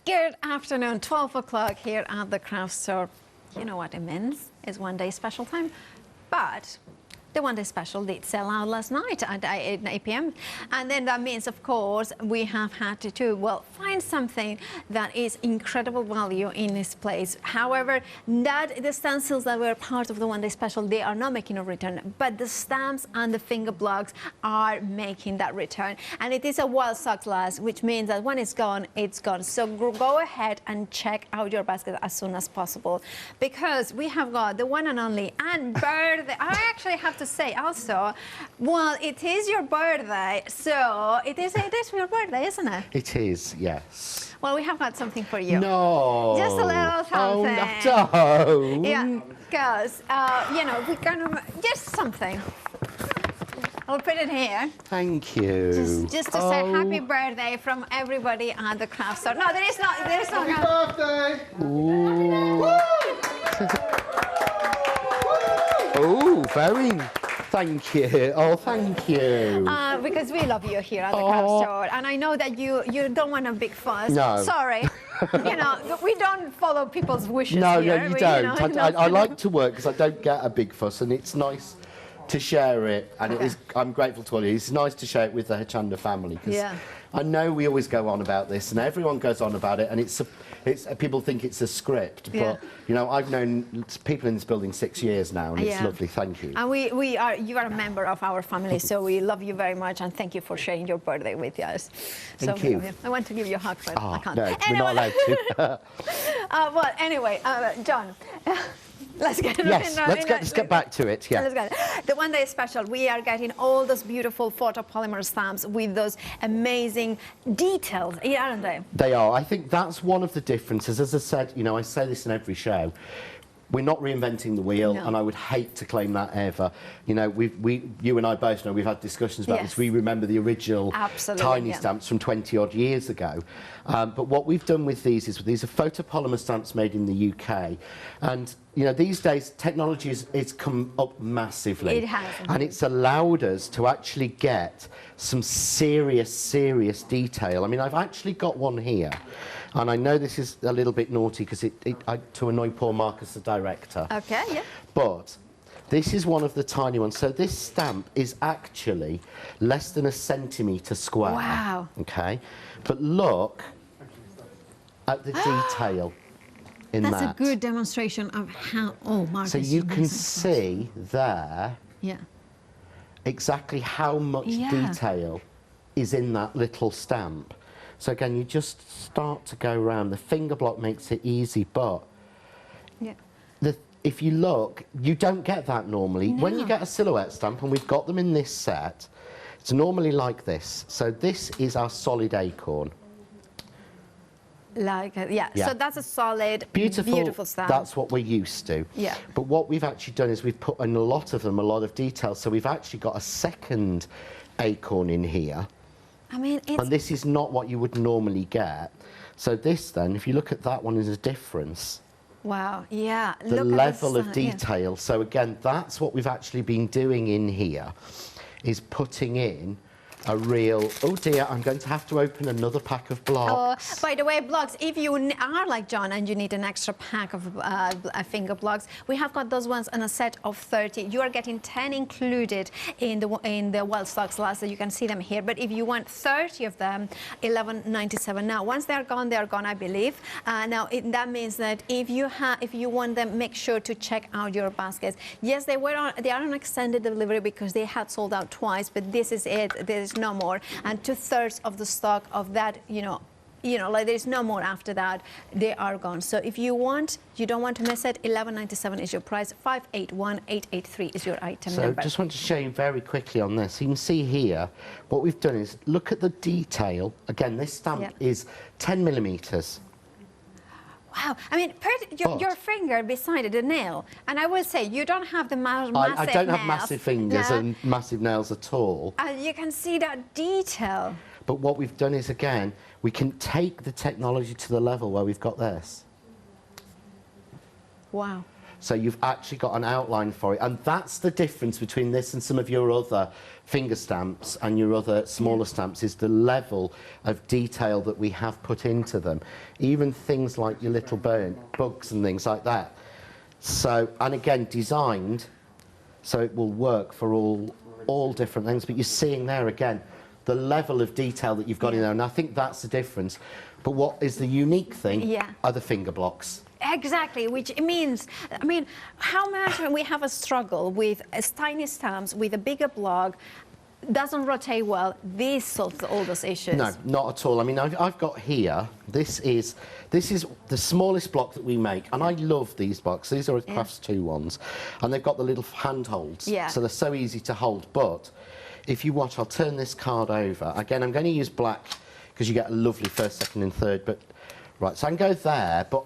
Good afternoon, 12 o'clock here at the craft store. You know what it means? It's one day special time, but the one day special did sell out last night at 8 p.m. And then that means, of course, we have had to find something that is incredible value in this place. However, the stencils that were part of the one day special, they are not making a return, but the stamps and the finger blocks are making that return. And it is a wild stock last, which means that when it's gone, it's gone. So go ahead and check out your basket as soon as possible, because we have got the one and only and birthday. I actually have to say also, well, it is your birthday, so it is your birthday, isn't it? It is, yes. Well, we have got something for you. No. Just a little something. Oh, no. Yeah, because, you know, we kind of, just something. I'll put it here. Thank you. Just to say happy birthday from everybody at the craft store. No, there is not. Happy birthday! Ooh. Oh, very. Thank you. Oh, thank you. Because we love you here at the craft store, and I know that you don't want a big fuss. No. Sorry. You know, we don't follow people's wishes no, here. No, you don't. I like to work because I don't get a big fuss, and it's nice to share it, and it is. I'm grateful to all of you. It's nice to share it with the Hachanda family, because I know we always go on about this, and everyone goes on about it, and it's people think it's a script, but you know, I've known people in this building 6 years now, and it's lovely. Thank you. And you are a member of our family, so we love you very much, and thank you for sharing your birthday with us. Thank you. I want to give you a hug, but I can't. No, anyway. we're not allowed to. Well, anyway, John. Let's get back to it. Yeah. Let's get it. The one day special, we are getting all those beautiful photopolymer stamps with those amazing details, aren't they? They are. I think that's one of the differences. As I said, you know, I say this in every show. We're not reinventing the wheel, and I would hate to claim that ever. You know, you and I both know we've had discussions about this. We remember the original tiny stamps from 20-odd years ago. But what we've done with these is these are photopolymer stamps made in the UK, and you know, these days technology has come up massively. It has, and it's allowed us to actually get some serious detail. I mean, I've actually got one here. And I know this is a little bit naughty because to annoy poor Marcus, the director. Okay, yeah. But this is one of the tiny ones. So this stamp is actually less than a centimetre square. Wow. Okay. But look at the detail in that. That's a good demonstration of how. Oh, Marcus. So you can see there. Yeah. Exactly how much detail is in that little stamp. So again, you just start to go around. The finger block makes it easy, but if you look, you don't get that normally. No. When you get a silhouette stamp, and we've got them in this set, it's normally like this. So this is our solid acorn. So that's a solid, beautiful stamp. That's what we're used to. Yeah. But what we've actually done is we've put in a lot of them, a lot of detail. So we've actually got a second acorn in here. I mean, and this is not what you would normally get. So this then, if you look at that one, is a difference. Wow, yeah. The level of detail. Yeah. So again, that's what we've actually been doing in here, is putting in a real, oh dear, I'm going to have to open another pack of blocks. By the way, blocks, if you are like John and you need an extra pack of finger blocks, we have got those ones in a set of 30. You are getting 10 included in the wild stocks last, so you can see them here. But if you want 30 of them, $11.97. Now, once they are gone, I believe. That means that if you want them, make sure to check out your baskets. Yes, they are on extended delivery because they had sold out twice, but this is it. There's no more, and 2/3 of the stock of that, you know, like there's no more after that. They are gone. So if you don't want to miss it, $11.97 is your price. 581883 is your item number. So just want to show you very quickly on this. You can see here what we've done is look at the detail. Again, this stamp is 10 millimeters. Wow, I mean, put your finger beside it, the nail, and I will say you don't have the massive I don't nails. have massive fingers and massive nails at all. And you can see that detail. But what we've done is, again, we can take the technology to the level where we've got this. Wow. So you've actually got an outline for it. And that's the difference between this and some of your other finger stamps and your other smaller stamps, is the level of detail that we have put into them. Even things like your little bugs and things like that. So, and again, designed so it will work for all different things. But you're seeing there again the level of detail that you've got in there, and I think that's the difference. But what is the unique thing are the finger blocks. Exactly, which means, I mean, how much we have a struggle with tiny stamps, with a bigger block, doesn't rotate well, this solves all those issues. No, not at all. I mean, I've got here, this is the smallest block that we make, and I love these blocks. These are Crafts 2 ones, and they've got the little handholds, so they're so easy to hold. But if you watch, I'll turn this card over. Again, I'm going to use black because you get a lovely first, second and third, but right, so I can go there, but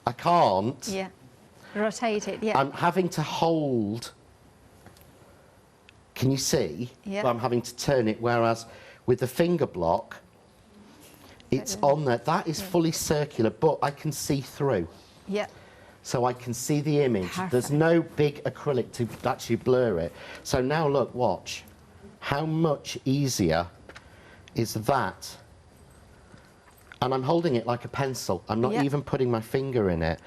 I can't rotate it. I'm having to hold. Can you see? Well, I'm having to turn it, whereas with the finger block, it's on there. That is fully circular, but I can see through. So I can see the image. Perfect. There's no big acrylic to actually blur it. So now look, watch. How much easier is that? And I'm holding it like a pencil. I'm not even putting my finger in it.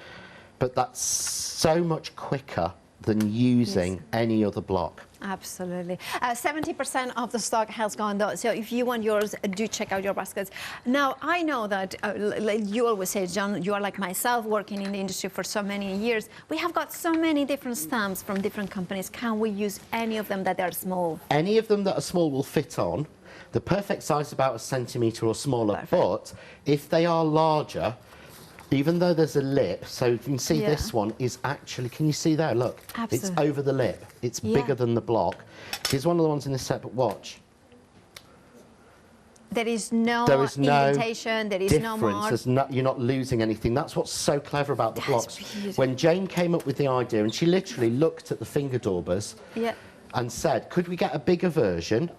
But that's so much quicker than using any other block. Absolutely. 70% of the stock has gone though, so if you want yours, do check out your baskets. Now, I know that, like you always say, John, you are like myself, working in the industry for so many years. We have got so many different stamps from different companies. Can we use any of them that are small? Any of them that are small will fit on. The perfect size is about a centimetre or smaller, but if they are larger, even though there's a lip, so you can see this one is actually, can you see there? Look, it's over the lip. It's bigger than the block. Here's one of the ones in this set, but watch. There is no indentation, there is no more. You're not losing anything. That's what's so clever about the blocks. Beautiful. When Jane came up with the idea, and she literally looked at the finger daubers and said, could we get a bigger version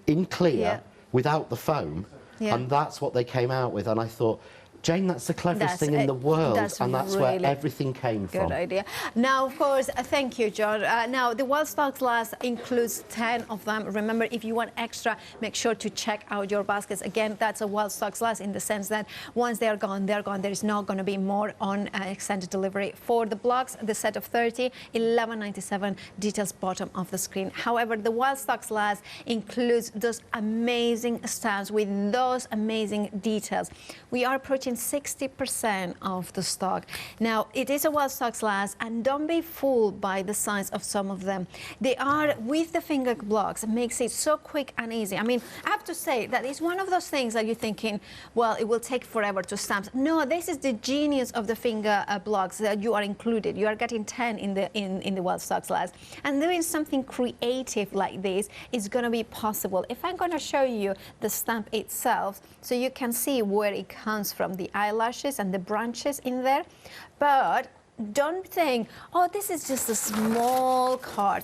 in clear without the foam? And that's what they came out with. And I thought, Jane, that's the cleverest thing in the world, and that's where everything came from. Good idea. Now, of course, thank you, John. Now, the Wild Stock Glass includes 10 of them. Remember, if you want extra, make sure to check out your baskets. Again, that's a Wild Stock Glass in the sense that once they're gone, they're gone. There is not going to be more on extended delivery. For the blocks, the set of 30, $11.97, details bottom of the screen. However, the Wild Stock Glass includes those amazing stamps with those amazing details. We are approaching 60% of the stock. Now, it is a Wild Stock Glass, and don't be fooled by the size of some of them. They are, with the finger blocks, it makes it so quick and easy. I mean, I have to say that it's one of those things that you're thinking, well, it will take forever to stamp. No, this is the genius of the finger blocks that you are included. You are getting 10 in the Wild Stock Glass. And doing something creative like this is going to be possible. If I'm going to show you the stamp itself, so you can see where it comes from, the eyelashes and the branches in there, but don't think, oh, this is just a small card.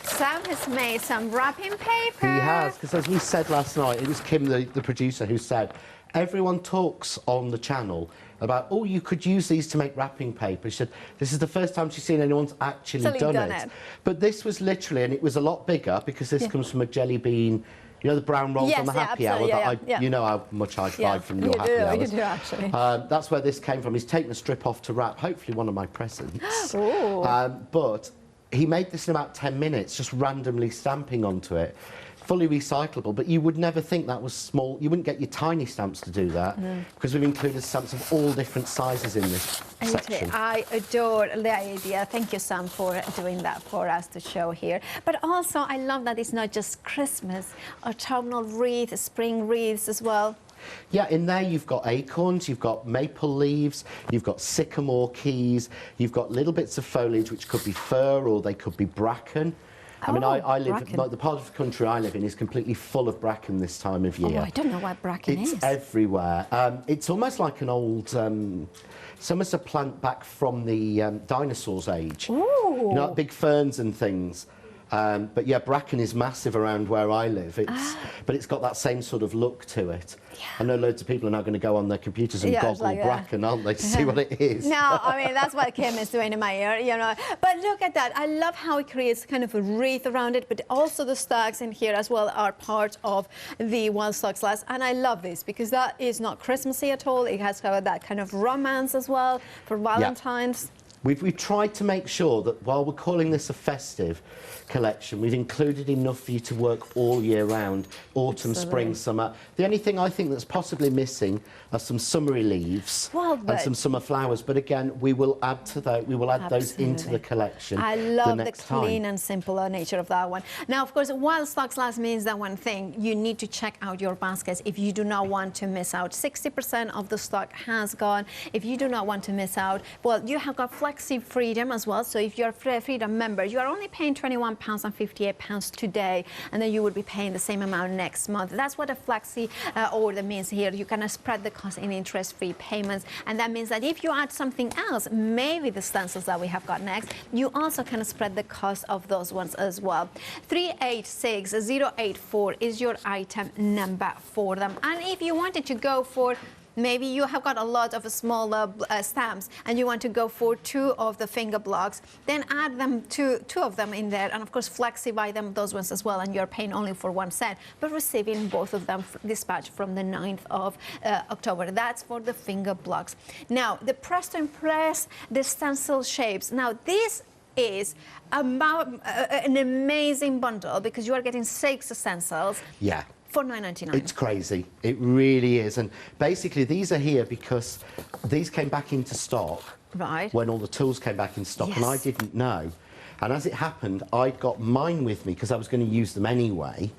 Sam has made some wrapping paper. He has, because as we said last night, it was Kim, the producer, who said, everyone talks on the channel about, oh, you could use these to make wrapping paper. She said, this is the first time she's seen anyone's actually done it. But this was literally, and it was a lot bigger, because this comes from a jelly bean. You know the brown rolls on the happy hour? You know how much I buy from your happy hours. You do, actually. That's where this came from. He's taken a strip off to wrap, hopefully one of my presents. But he made this in about 10 minutes, just randomly stamping onto it. Fully recyclable, but you would never think that was small. You wouldn't get your tiny stamps to do that, because we've included stamps of all different sizes in this section. I adore the idea. Thank you, Sam, for doing that for us to show here. But also, I love that it's not just Christmas, autumnal wreath, spring wreaths as well. Yeah, in there you've got acorns, you've got maple leaves, you've got sycamore keys, you've got little bits of foliage which could be fir or they could be bracken. I mean, I live, like, the part of the country I live in is completely full of bracken this time of year. Oh, I don't know what bracken is. It's everywhere. It's almost like an old, it's almost a plant back from the dinosaurs' age. Ooh. You know, like big ferns and things. But yeah, bracken is massive around where I live. But it's got that same sort of look to it. Yeah. I know loads of people are now going to go on their computers and Google like bracken, aren't they, to see what it is. No, I mean, that's what Kim is doing in my ear, you know. But look at that. I love how it creates kind of a wreath around it, but also the stalks in here as well are part of the wild stalk glass. And I love this because that is not Christmassy at all. It has that kind of romance as well for Valentine's. Yeah. We've tried to make sure that while we're calling this a festive collection, we've included enough for you to work all year round, autumn, spring, summer. The only thing I think that's possibly missing are some summery leaves and some summer flowers. But again, we will add to that. We will add those into the collection. I love the clean and simple nature of that one. Now, of course, wild stalk glass means that one thing. You need to check out your baskets if you do not want to miss out. 60% of the stock has gone. If you do not want to miss out, well, you have got Flexi Freedom as well. So if you're a Freedom member, you are only paying £21 and £58 today, and then you will be paying the same amount next month. That's what a Flexi order means here. You can spread the cost in interest-free payments, and that means that if you add something else, maybe the stencils that we have got next, you also can spread the cost of those ones as well. 386084 is your item number for them. And if you wanted to go for maybe you have got a lot of smaller stamps and you want to go for 2 of the finger blocks, then add them two of them in there, and of course Flexi buy them those ones as well, and you're paying only for 1 set, but receiving both of them dispatched from the 9th of October. That's for the finger blocks. Now, the Press to Impress, the stencil shapes. Now, this is an amazing bundle because you are getting 6 stencils. Yeah. For $9.99. It's crazy. It really is. And basically, these are here because these came back into stock when all the tools came back in stock, and I didn't know. And as it happened, I'd got mine with me because I was going to use them anyway.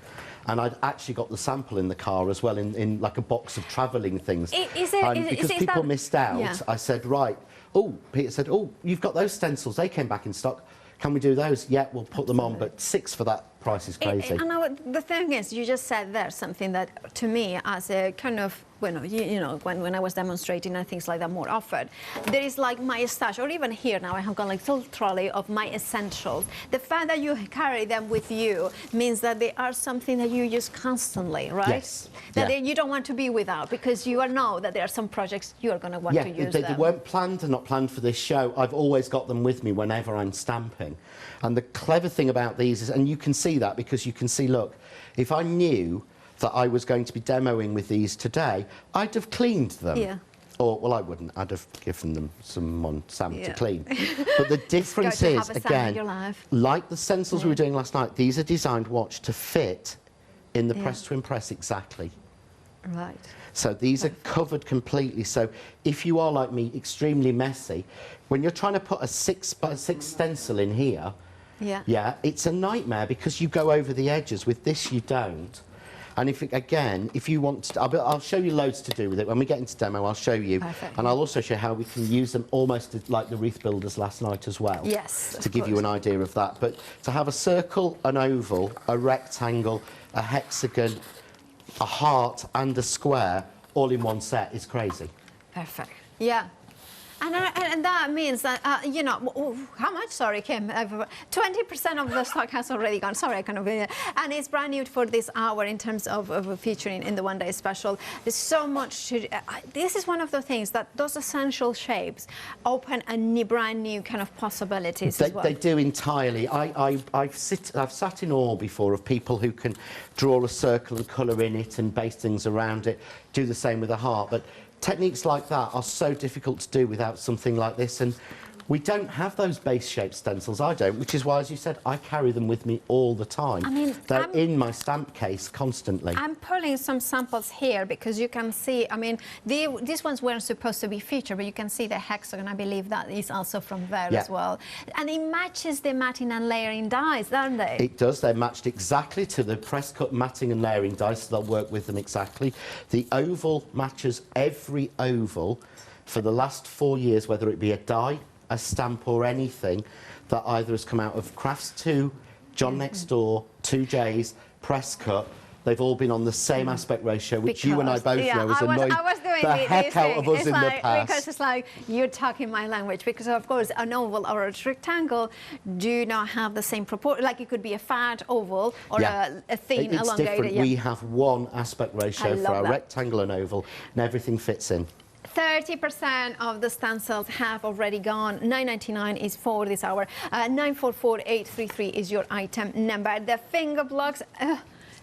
And I'd actually got the sample in the car as well, in like a box of travelling things. Because people missed out, I said, right. Oh, Peter said, oh, you've got those stencils. They came back in stock. Can we do those? Yeah, we'll put them on, but 6 for that price is crazy. And the thing is, you just said there something that, to me, as a kind of, you know, when I was demonstrating and things like that more often, there is like my stash, or even here now I have got like a little trolley of my essentials. The fact that you carry them with you means that they are something that you use constantly, right? Yes. That you don't want to be without, because you know that there are some projects you are going to want to use them. They weren't planned and not planned for this show. I've always got them with me whenever I'm stamping. And the clever thing about these is, and you can see that because you can see, look, if I knew that I was going to be demoing with these today, I'd have cleaned them. Yeah. Or, well, I wouldn't. I'd have given them some on Sam to clean. But the difference is, again, like the stencils we were doing last night, these are designed, watch, to fit in the Press to Impress exactly. Right. So these are covered completely. So if you are, like me, extremely messy, when you're trying to put a 6x6 stencil in here, it's a nightmare because you go over the edges. With this, you don't. And if you want to, I'll show you loads to do with it. When we get into demo, I'll show you. Perfect. And I'll also show how we can use them almost like the wreath builders last night as well. Yes, to give you an idea of that. But to have a circle, an oval, a rectangle, a hexagon, a heart and a square all in one set is crazy. Perfect. Yeah. And that means that, you know, how much? Sorry, Kim. 20% of the stock has already gone. Sorry, I kind of... and it's brand new for this hour in terms of featuring in the one-day special. There's so much to... this is one of the things that those essential shapes open a brand new kind of possibilities as well. They do entirely. I've sat in awe before of people who can draw a circle and colour in it and base things around it, do the same with a heart. But techniques like that are so difficult to do without something like this, and we don't have those base-shaped stencils. I don't, which is why, as you said, I carry them with me all the time. I mean, they're in my stamp case constantly. I'm pulling some samples here because you can see, I mean, these ones weren't supposed to be featured, but you can see the hexagon. I believe that is also from there as well. And it matches the matting and layering dies, don't they? It does. They're matched exactly to the press-cut matting and layering dies, so they'll work with them exactly. The oval matches every oval for the last 4 years, whether it be a die, a stamp or anything that either has come out of Crafts 2, John Next Door, 2 Jays, Press Cut. they've all been on the same aspect ratio, which you and I both know has annoyed the heck out of us in the past. Because it's like you're talking my language, because of course an oval or a rectangle do not have the same proportion. Like it could be a fat oval or a thin it's elongated. Different. We have one aspect ratio for our rectangle and oval, and everything fits in. 30% of the stencils have already gone. $9.99 is for this hour. 944833 is your item number. The finger blocks.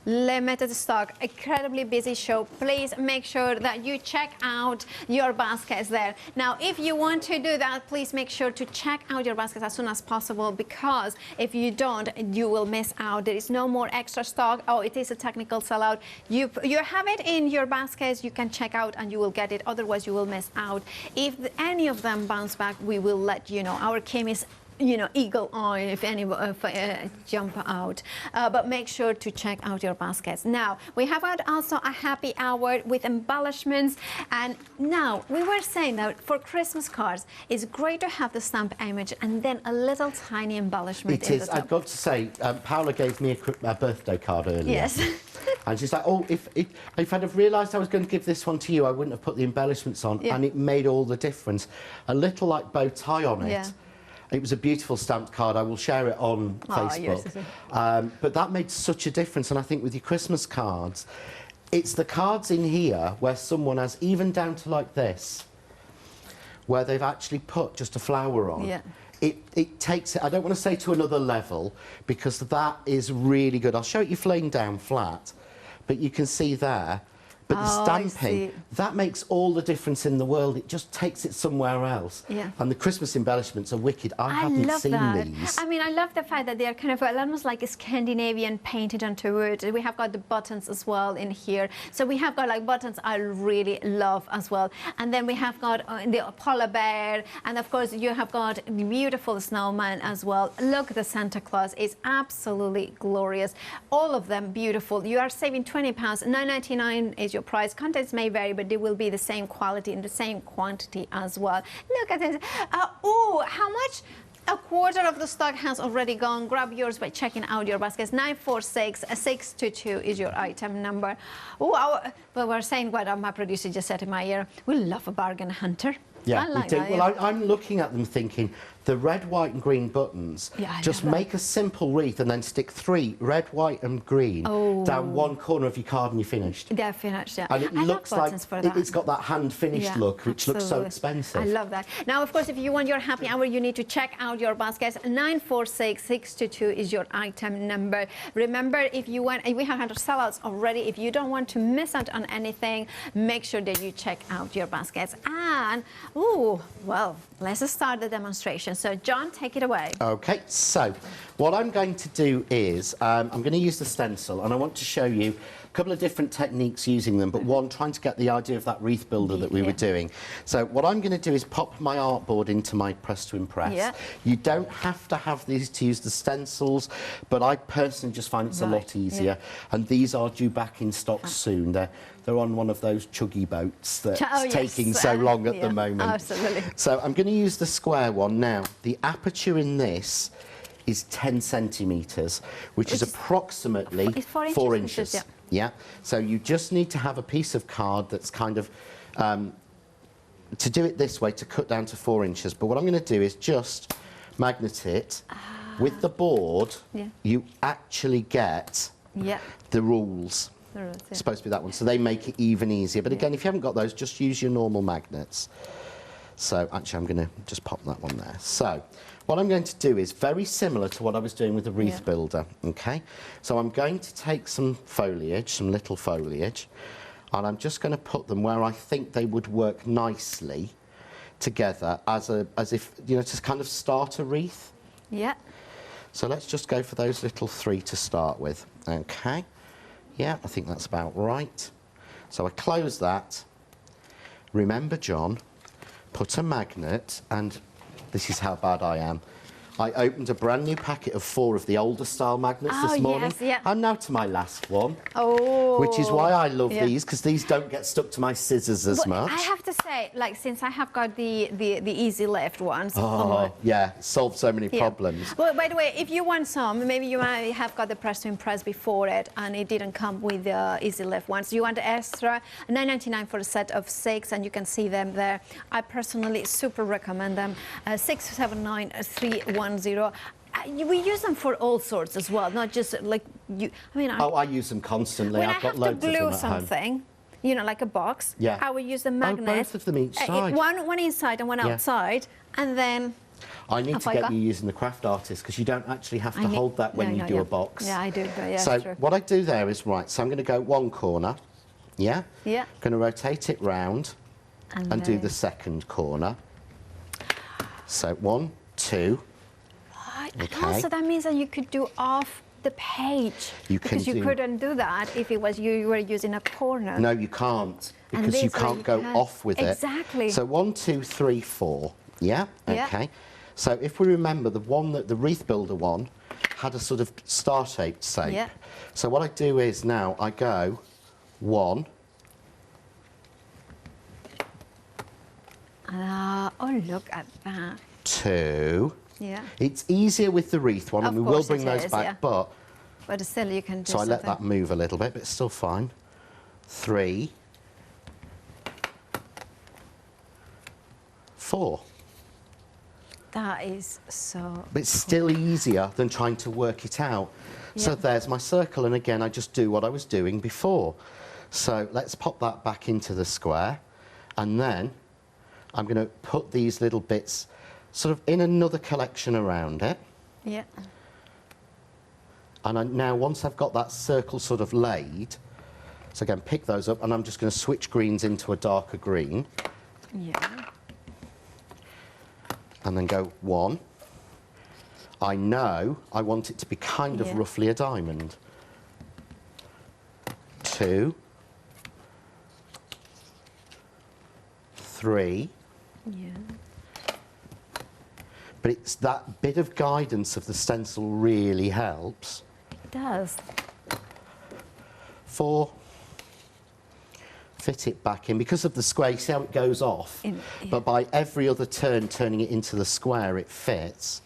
Limited stock, incredibly busy show. Please make sure that you check out your baskets there. Now, if you want to do that, please make sure to check out your baskets as soon as possible, because if you don't, you will miss out. There is no more extra stock. Oh, it is a technical sellout. You have it in your baskets, you can check out and you will get it. Otherwise, you will miss out. If any of them bounce back, we will let you know. Our Kim is eagle eye if any jump out. But make sure to check out your baskets. Now, we have had also a happy hour with embellishments. And now, we were saying that for Christmas cards, it's great to have the stamp image and then a little tiny embellishment. It is. I've got to say, Paola gave me a birthday card earlier. Yes. And she's like, oh, if I'd have realised I was going to give this one to you, I wouldn't have put the embellishments on. Yeah. And it made all the difference. A little like bow tie on it. Yeah. It was a beautiful stamped card. I will share it on Facebook. Yes. But that made such a difference. And I think with your Christmas cards, it's the cards in here where someone has, even down to like this, where they've actually put just a flower on. Yeah. It takes it, I don't want to say to another level, because that is really good. I'll show it you laying down flat, but you can see there. But the stamping, that makes all the difference in the world. It just takes it somewhere else. Yeah. And the Christmas embellishments are wicked. I haven't seen these. I mean, I love the fact that they're kind of almost like a Scandinavian painted onto wood. We have got the buttons as well in here. So we have got like buttons I really love as well. And then we have got the polar bear. And of course, you have got the beautiful snowman as well. Look, the Santa Claus is absolutely glorious. All of them beautiful. You are saving £20. $9.99 is your price. Contents may vary, but they will be the same quality and the same quantity as well. Look at this. Oh, how much? A quarter of the stock has already gone. Grab yours by checking out your baskets. 946622 is your item number. Oh, but we're saying what my producer just said in my ear. We love a bargain hunter. Yeah, we do. Well, I'm looking at them thinking, the red, white and green buttons, just make a simple wreath and then stick 3 red, white and green down one corner of your card and you're finished. They're finished, yeah. And it looks like it's got that hand-finished look, which looks so expensive. I love that. Now, of course, if you want your happy hour, you need to check out your baskets. 946622 is your item number. Remember, if you want, we have had sellouts already. If you don't want to miss out on anything, make sure that you check out your baskets. And well, let's start the demonstration. So, John, take it away. Okay, so what I'm going to do is I'm going to use the stencil, and I want to show you a couple of different techniques using them, but one, trying to get the idea of that wreath builder that we were doing. So what I'm going to do is pop my artboard into my Press to Impress. Yeah. You don't have to have these to use the stencils, but I personally just find it's a lot easier. Yeah. And these are due back in stock soon. They're on one of those chuggy boats that's taking so long at the moment. Absolutely. So I'm going to use the square one. Now, the aperture in this is 10 centimetres, which is approximately 4 inches. Yeah. So you just need to have a piece of card that's kind of, to do it this way, to cut down to 4 inches. But what I'm going to do is just magnet it. With the board, you actually get the rules. It's supposed to be that one, so they make it even easier. But again, if you haven't got those, just use your normal magnets. So actually, I'm going to just pop that one there. So what I'm going to do is very similar to what I was doing with the wreath builder, okay? So I'm going to take some foliage, some little foliage, and I'm just going to put them where I think they would work nicely together as if, to kind of start a wreath. Yeah. So let's just go for those little 3 to start with, okay? Yeah, I think that's about right. So I close that. Remember, John, put a magnet, and this is how bad I am. I opened a brand new packet of 4 of the older style magnets this morning. Yes, yeah. I'm now to my last one. Oh. Which is why I love these, because these don't get stuck to my scissors as much. I have to say, like, since I have got the easy lift ones. Oh, yeah, it solves so many problems. Well, by the way, if you want some, maybe you might have got the press to impress before it, and it didn't come with the easy lift ones. You want the extra, $9.99 for a set of 6, and you can see them there. I personally super recommend them. 679-310. We use them for all sorts as well, not just like you. I mean, I use them constantly. When I've got loads of them at home. When I have to glue something, you know, like a box, I will use the magnet. Oh, both of them each side. One inside and one outside, and then. I need to get you using the craft artist, because you don't actually have to hold that when you do a box. Yeah, I do. Yeah, so true. what I do there is, right, so I'm going to go one corner, yeah? Yeah. Going to rotate it round and do the second corner. So 1, 2. Okay. Also, that means that you could do off the page. Because you couldn't do that if it was you were using a corner. No, you can't, because you can't go off with it. Exactly. So 1, 2, 3, 4. Yeah? Okay. So if we remember, the one that the wreath builder one had a sort of star-shaped shape. Yeah. So what I do is now I go 1. Oh, look at that. 2. Yeah. It's easier with the wreath one, and we will bring those back, but still you can do so I let that move a little bit, but it's still fine. 3, 4. That is so. But it's still easier than trying to work it out. Yeah. So there's my circle, and again, I just do what I was doing before. So let's pop that back into the square, and then I'm going to put these little bits sort of in another collection around it. Yeah. And now, once I've got that circle sort of laid, so again, pick those up, and I'm just going to switch greens into a darker green. Yeah. And then go 1. I know I want it to be kind of roughly a diamond. 2. 3. Yeah. But it's that bit of guidance of the stencil really helps. It does. 4. Fit it back in. Because of the square, you see how it goes off? But by every other turn, turning it into the square, it fits.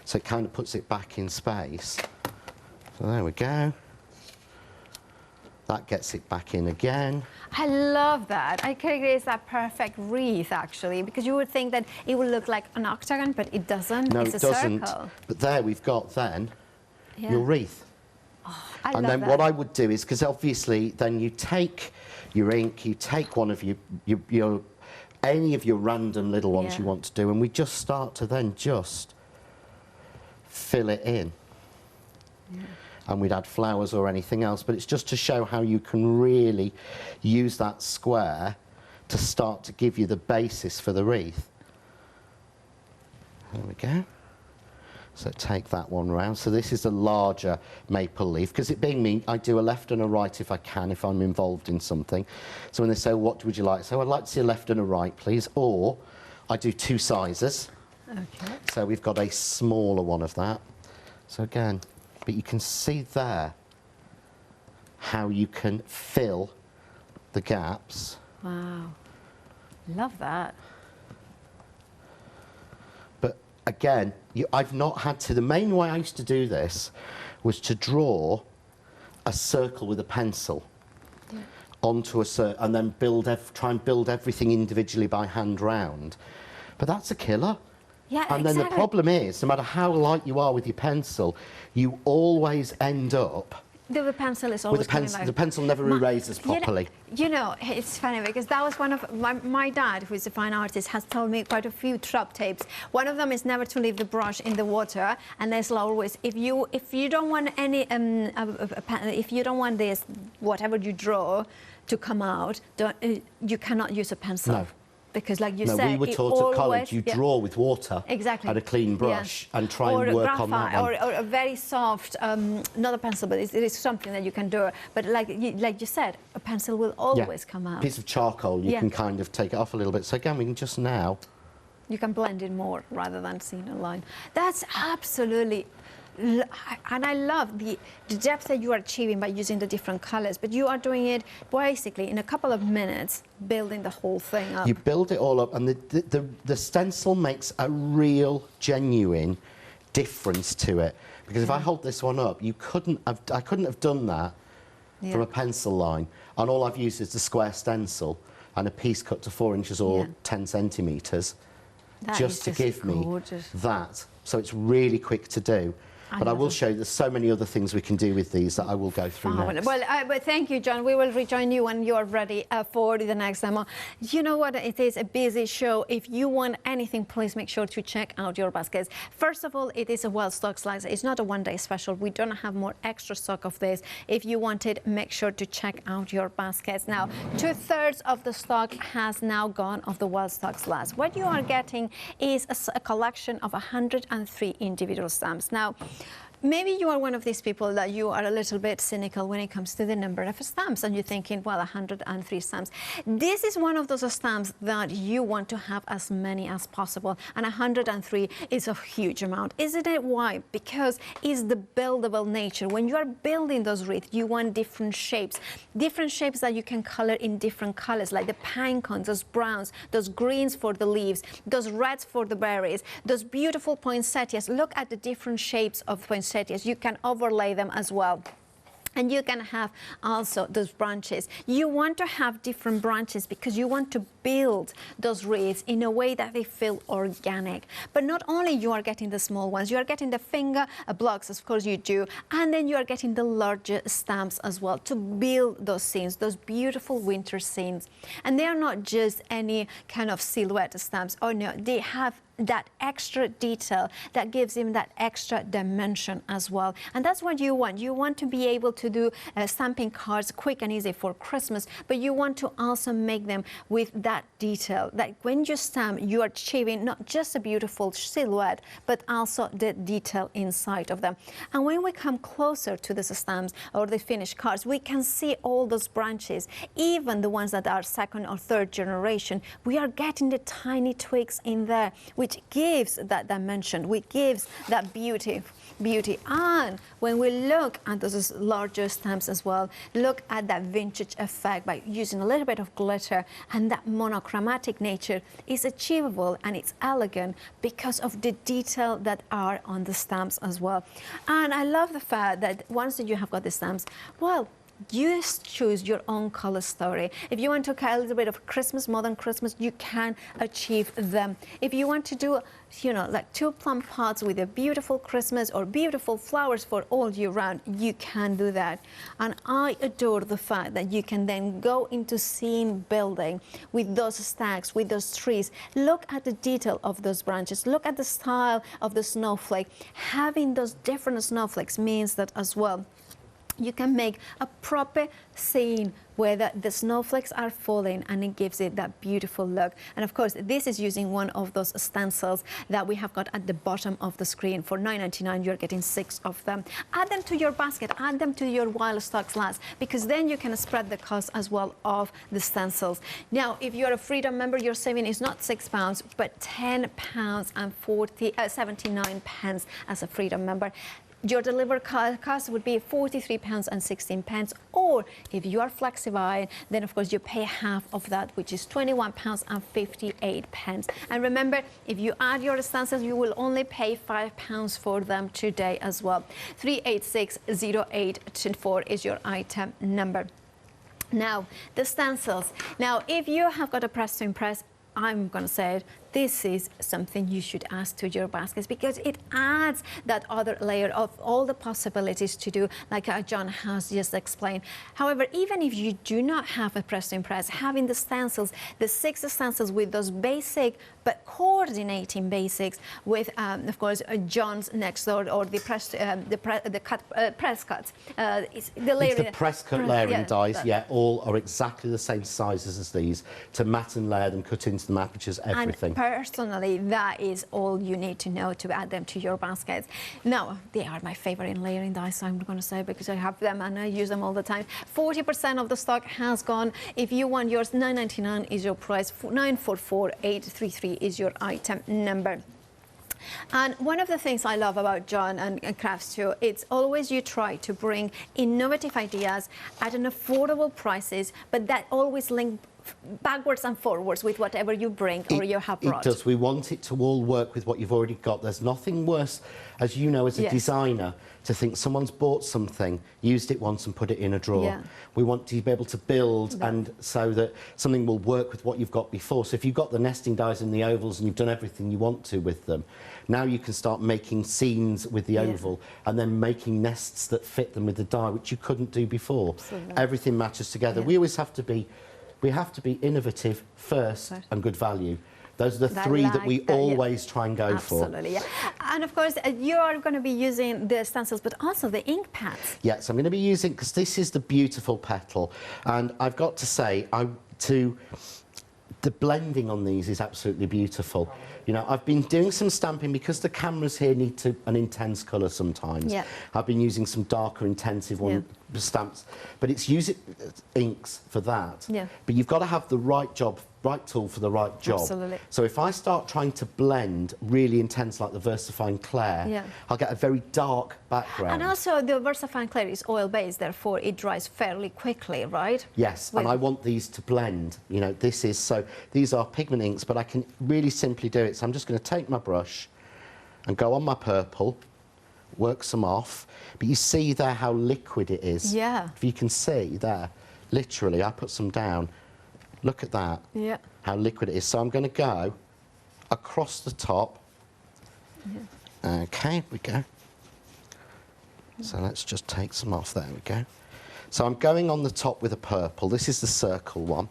So it kind of puts it back in space. So there we go. That gets it back in again. I love that. I think it's that perfect wreath, actually, because you would think that it would look like an octagon, but it doesn't. No, it's it a doesn't. Circle. But there we've got then your wreath. Oh, and then what I would do is, because obviously then you take your ink, you take one of your any of your random little ones you want to do, and we just start to then just fill it in. Yeah. And we'd add flowers or anything else, but it's just to show how you can really use that square to start to give you the basis for the wreath. There we go. So take that one round. So this is a larger maple leaf, because it being me, I do a left and a right if I can, if I'm involved in something. So when they say, what would you like? So I'd like to see a left and a right, please. Or I do 2 sizes. Okay. So we've got a smaller one of that. So again, but you can see there how you can fill the gaps. Wow. Love that. But again, I've not had to. The main way I used to do this was to draw a circle with a pencil onto a circle, and then try and build everything individually by hand round. But that's a killer. Yeah, and then the problem is, no matter how light you are with your pencil, you always end up the pencil is always the pencil never erases properly. You know, it's funny because that was one of my dad, who is a fine artist, has told me quite a few trap tapes. One of them is never to leave the brush in the water, and there's always if you don't want any if you don't want this whatever you draw to come out, you cannot use a pencil. No. Because, like you said, we were taught at college, you draw with water and a clean brush and try and work on that one. Or a very soft, not a pencil, but it is something that you can do. But like you said, a pencil will always come out. A piece of charcoal, you can kind of take it off a little bit. So again, we can just now You can blend in more rather than seeing a line. That's absolutely, and I love the depth that you are achieving by using the different colors, but you are doing it basically in a couple of minutes, building the whole thing up. You build it all up, and the stencil makes a real, genuine difference to it. Because if I hold this one up, I couldn't have done that from a pencil line. And all I've used is the square stencil and a piece cut to 4 inches or 10 centimetres, just to give me that. So it's really quick to do. But I will show you there's so many other things we can do with these that I will go through next. Well, but thank you, John. We will rejoin you when you're ready for the next demo. You know what? It is a busy show. If you want anything, please make sure to check out your baskets. First of all, it is a well-stocked slicer. It's not a one-day special. We don't have more extra stock of this. If you want it, make sure to check out your baskets. Now, 2/3 of the stock has now gone of the well-stocked slice. What you are getting is a collection of 103 individual stamps. Now, maybe you are one of these people that you are a little bit cynical when it comes to the number of stamps, and you're thinking, well, 103 stamps. This is one of those stamps that you want to have as many as possible, and 103 is a huge amount, isn't it? Why? Because it's the buildable nature. When you are building those wreaths, you want different shapes that you can color in different colors, like the pine cones, those browns, those greens for the leaves, those reds for the berries, those beautiful poinsettias. Look at the different shapes of poinsettias. You can overlay them as well. And you can have also those branches. You want to have different branches because you want to build those wreaths in a way that they feel organic. But not only you are getting the small ones, you are getting the finger blocks, of course you do, and then you are getting the larger stamps as well to build those scenes, those beautiful winter scenes. And they are not just any kind of silhouette stamps. Oh no, they have that extra detail that gives him that extra dimension as well. And that's what you want. You want to be able to do stamping cards quick and easy for Christmas, but you want to also make them with that detail, that when you stamp, you are achieving not just a beautiful silhouette, but also the detail inside of them. And when we come closer to the stamps or the finished cards, we can see all those branches, even the ones that are second or third generation. We are getting the tiny twigs in there, which gives that dimension, which gives that beauty. And when we look at those larger stamps as well, look at that vintage effect by using a little bit of glitter, and that monochromatic nature is achievable and it's elegant because of the detail that are on the stamps as well. And I love the fact that once you have got the stamps, well, you choose your own color story. If you want to carry a little bit of Christmas, modern Christmas, you can achieve them. If you want to do, you know, like 2 plum pots with a beautiful Christmas or beautiful flowers for all year round, you can do that. And I adore the fact that you can then go into scene building with those stacks, with those trees. Look at the detail of those branches. Look at the style of the snowflake. Having those different snowflakes means that as well, you can make a proper scene where the snowflakes are falling, and it gives it that beautiful look. And of course, this is using one of those stencils that we have got at the bottom of the screen. For $9.99, you're getting 6 of them. Add them to your basket, add them to your wild stock slats, because then you can spread the cost as well of the stencils. Now, if you're a Freedom member, your saving is not £6, but £10 and 79 pence as a Freedom member. Your delivered cost would be £43 and 16 pence, or if you are Flexify, then of course you pay half of that, which is £21 and 58 pence. And remember, if you add your stencils, you will only pay £5 for them today as well. 3860824 is your item number. Now, the stencils. Now, if you have got a press to impress, I'm going to say it, this is something you should add to your baskets, because it adds that other layer of all the possibilities to do, like John has just explained. However, even if you do not have a press to impress, having the stencils, the 6 stencils with those basic but coordinating basics with, of course, John's next door, or the press cuts. It's the press cut layering dies, all are exactly the same sizes as these, to mat and layer them, cut into the apertures, everything. personally, that is all you need to know to add them to your baskets. Now, they are my favorite in layering dies, so I'm going to say, because I have them and I use them all the time. 40% of the stock has gone. If you want yours, $9.99 is your price. 944833 is your item number. And one of the things I love about John and Crafts too, it's always you try to bring innovative ideas at an affordable prices, but that always link backwards and forwards with whatever you bring or you have brought. It does. We want it to all work with what you've already got. There's nothing worse, as you know, as a designer, to think someone's bought something, used it once and put it in a drawer. Yeah. We want to be able to build and so that something will work with what you've got before. So if you've got the nesting dies and the ovals and you've done everything you want to with them, now you can start making scenes with the oval and then making nests that fit them with the die, which you couldn't do before. Absolutely. Everything matches together. We always have to be innovative first and good value. Those are the three that we always try and go for. Absolutely, yeah. And of course, you are going to be using the stencils, but also the ink pads. Yes, I'm going to be using, because this is the beautiful petal, and I've got to say, the blending on these is absolutely beautiful. You know, I've been doing some stamping because the cameras here need an intense colour sometimes. Yeah. I've been using some darker, intensive stamps, but it's using inks for that. Yeah. But you've got to have the right tool for the right job. Absolutely. So if I start trying to blend really intense, like the VersaFine Clair, I'll get a very dark background. And also the VersaFine Clair is oil-based, therefore it dries fairly quickly, right? Yes, and I want these to blend. You know, these are pigment inks, but I can really simply do it. So I'm just going to take my brush and go on my purple, work some off. But you see there how liquid it is. Yeah. If you can see there, literally, I put some down. Look at that. Yeah. How liquid it is. So I'm going to go across the top. Yeah. Okay, here we go. So let's just take some off. There we go. So I'm going on the top with a purple. This is the circle one.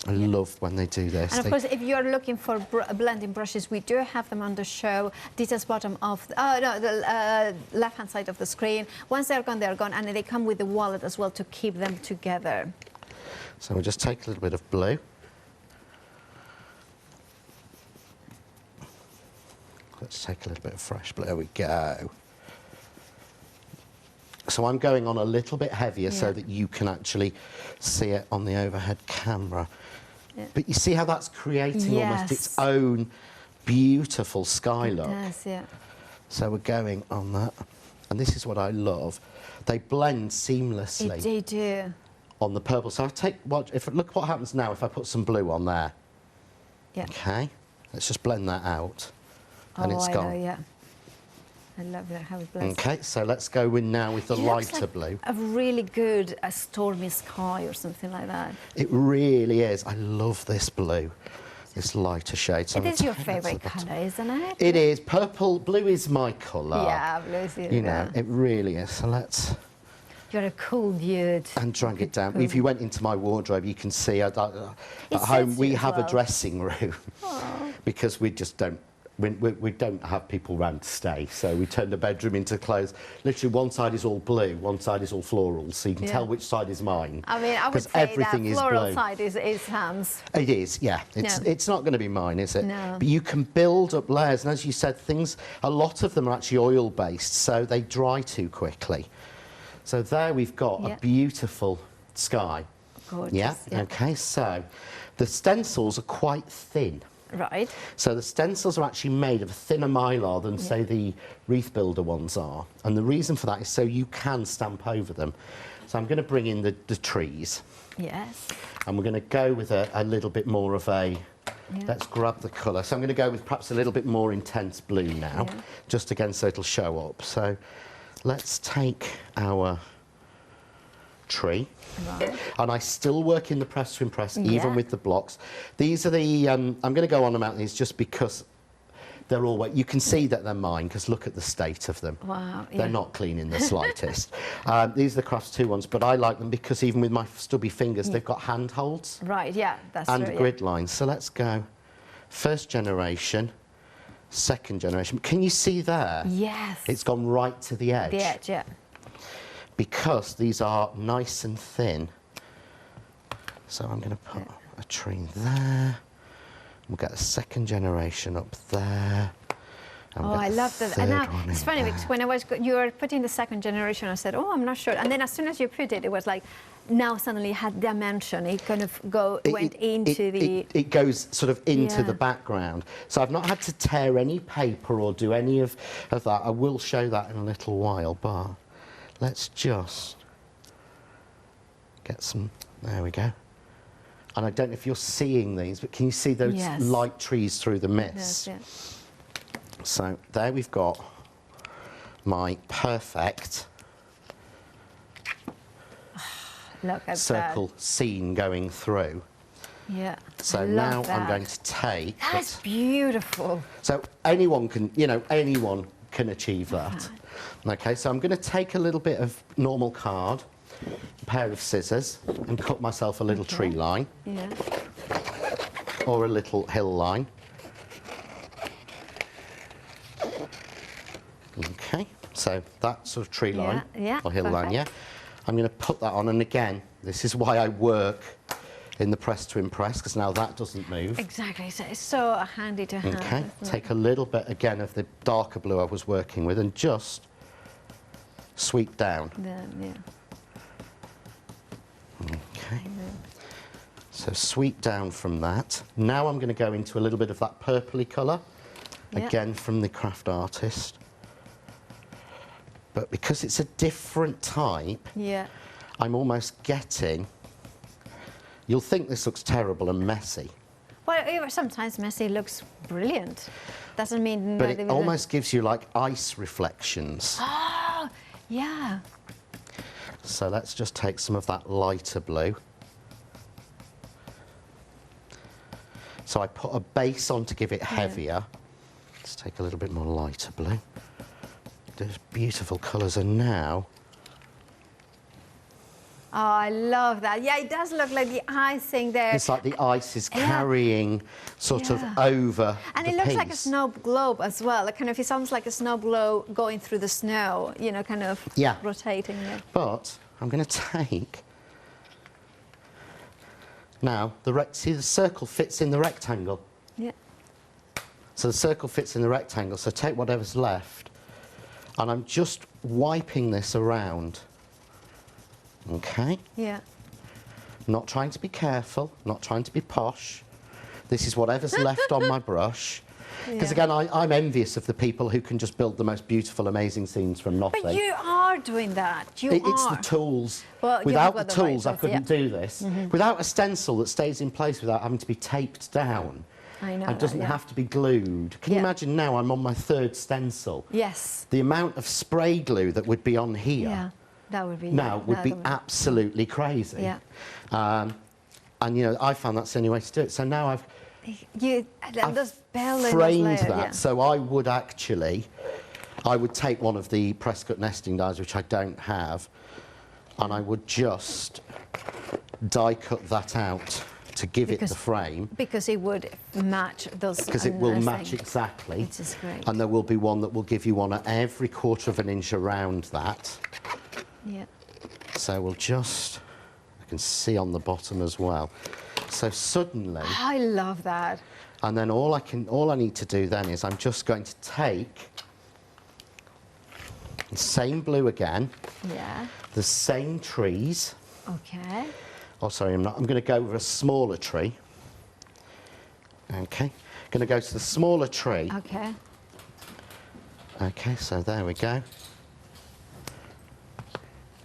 I love when they do this. And of course, if you're looking for blending brushes, we do have them on the show. Details bottom of the left-hand side of the screen. Once they're gone, and they come with the wallet as well to keep them together. So we'll just take a little bit of blue. Let's take a little bit of fresh blue. There we go. So I'm going on a little bit heavier so that you can actually see it on the overhead camera. Yeah. But you see how that's creating almost its own beautiful sky look. It does, yeah. So we're going on that. And this is what I love. They blend seamlessly. They do. On the purple. So I take look what happens now if I put some blue on there. Yeah. Okay. Let's just blend that out. And it's gone. Know, yeah. I love that, how it blends. Okay, so let's go in now with the lighter blue. A really good stormy sky or something like that. It really is. I love this blue, this lighter shade. So it is your favourite colour, isn't it? It is. Blue is my colour. Yeah, blue is you know, it really is. So let's... You're a cool dude. And drag it down. If you went into my wardrobe, you can see at home we have a dressing room because we just don't. We don't have people round to stay, so we turn the bedroom into clothes. Literally, one side is all blue, one side is all floral, so you can tell which side is mine. I mean, I would say everything that floral side is Sam's. It is, yeah. It's not going to be mine, is it? No. But you can build up layers, and as you said, a lot of them are actually oil-based, so they dry too quickly. So there we've got a beautiful sky. Gorgeous. Yeah? Okay, so the stencils are quite thin. Right. So the stencils are actually made of a thinner mylar than, say, the wreath builder ones are. And the reason for that is so you can stamp over them. So I'm going to bring in the trees. Yes. And we're going to go with a little bit more of a... Let's grab the colour. So I'm going to go with perhaps a little bit more intense blue now, just again so it'll show up. So let's take our tree. Right. And I still work in the press to impress, even with the blocks. These are the, I'm going to go on about these just because they're all wet. You can see that they're mine, because look at the state of them. Wow. They're not clean in the slightest. These are the Crafts 2 ones, but I like them because even with my stubby fingers, they've got handholds. Right, that's and true, grid lines. So let's go first generation, second generation. Can you see there? Yes. It's gone right to the edge. The edge, yeah. Because these are nice and thin. So I'm going to put a tree there, We'll get a second generation up there. And Oh, we'll get I the love that. third And now, one it's in funny there. because when you were putting the second generation, I said, oh, I'm not sure. And then as soon as you put it, it was like, now suddenly it had dimension. It kind of went into the... It goes sort of into Yeah. the background. So I've not had to tear any paper or do any of that. I will show that in a little while, but let's just get some, there we go. And I don't know if you're seeing these, but can you see those Yes. light trees through the mist? Yes, yes. So there we've got my perfect Look at circle scene going through. that. Yeah. So I now love I'm that. going to take That's it. beautiful. So anyone can, you know, anyone can achieve that. Okay, so I'm going to take a little bit of normal card, a pair of scissors, and cut myself a little tree line Yeah. or a little hill line. Okay, so that sort of tree line yeah, or hill line, perfect. yeah. I'm going to put that on, and again, this is why I work in the press to impress, because now that doesn't move. Exactly. So it's so handy to have. Okay, isn't it? take a little bit again of the darker blue I was working with and just sweep down. Yeah. Okay, so sweep down from that. Now I'm going to go into a little bit of that purpley colour, Yeah. again from the craft artist. But because it's a different type, Yeah. I'm almost getting... You'll think this looks terrible and messy, Well, sometimes messy looks brilliant. Doesn't mean but that it it was almost gives you like ice reflections. Oh, yeah. So let's just take some of that lighter blue. So I put a base on to give it heavier. Let's take a little bit more lighter blue. Those beautiful colours, and now Oh, I love that. Yeah, it does look like the icing there. it's like the ice is Yeah. carrying sort of Yeah. over And the it looks like a piece. snow globe as well. It kind of, it's almost like a snow globe going through the snow, you know, kind of Yeah. rotating it. But I'm going to take... Now, see the circle fits in the rectangle. Yeah. So the circle fits in the rectangle, so take whatever's left, and I'm just wiping this around. Okay? Yeah. Not trying to be careful, not trying to be posh. This is whatever's left on my brush. Because Yeah. again, I'm envious of the people who can just build the most beautiful, amazing scenes from nothing. But you are doing that. You It's are. the tools. Well, you Without have the got the right tools, I tools, couldn't yeah. do this. Without a stencil that stays in place without having to be taped down. I know And that, doesn't yeah. have to be glued. Can you Yeah. imagine now I'm on my third stencil? Yes. The amount of spray glue that would be on here Yeah. That would be... now would that be absolutely crazy. Yeah. And, you know, I found that's the only way to do it. So now I've And those bell and framed those that. layers, yeah. So I would take one of the press cut nesting dies, which I don't have, and I would just die cut that out to give it the frame. Because it would match those... Because it will match nesting. exactly. Which is great. And there will be one that will give you one at every quarter of an inch around that. Yeah. So we'll just, I can see on the bottom as well. So suddenly, I love that. and then all I need to do then is I'm just going to take the same blue again, Yeah. the same trees. Okay. Oh, sorry, I'm not. I'm going to go with a smaller tree. Okay. Going to go to the smaller tree. Okay. Okay, so there we go.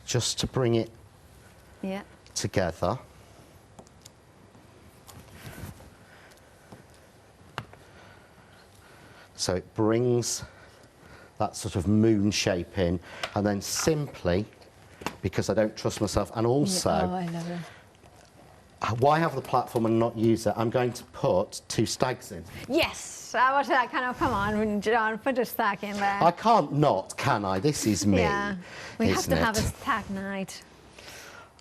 Just to bring it Yeah. together. So it brings that sort of moon shape in, and then simply, because I don't trust myself, and also, Oh, I love it. why have the platform and not use it? I'm going to put 2 stags in. Yes. I was that kind of, come on, John, put a stack in there. I can't not, can I? This is me, Yeah. We have isn't to it? have a stack night.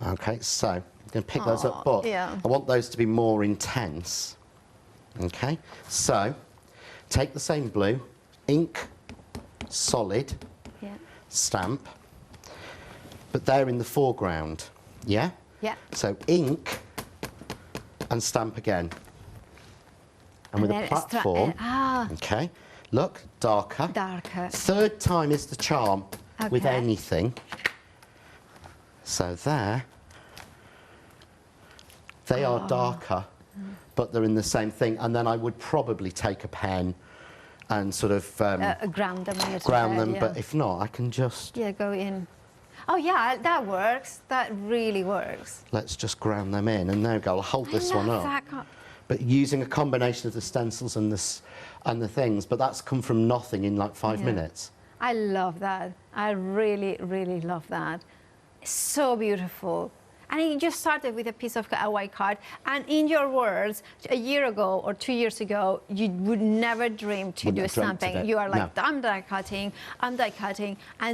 Okay, so I'm going to pick those up, but yeah. I want those to be more intense. Okay, so take the same blue, ink, solid, Yeah. stamp, but they're in the foreground, yeah? Yeah. So ink and stamp again. And with a platform, okay, look, darker. Darker. Third time is the charm with Okay. anything. So there, they are darker, but they're in the same thing. And then I would probably take a pen and sort of ground them. ground them, but if not, I can just... Yeah, go in. Oh yeah, that works. That really works. Let's just ground them in, and there we go. I'll hold this one up. That But using a combination of the stencils and the things, but that's come from nothing in like 5 minutes. I love that. I really, really love that. It's so beautiful. And you just started with a piece of a white card, and in your words, a year ago or 2 years ago, you would never dream to do stamping. You are like, I'm die cutting, and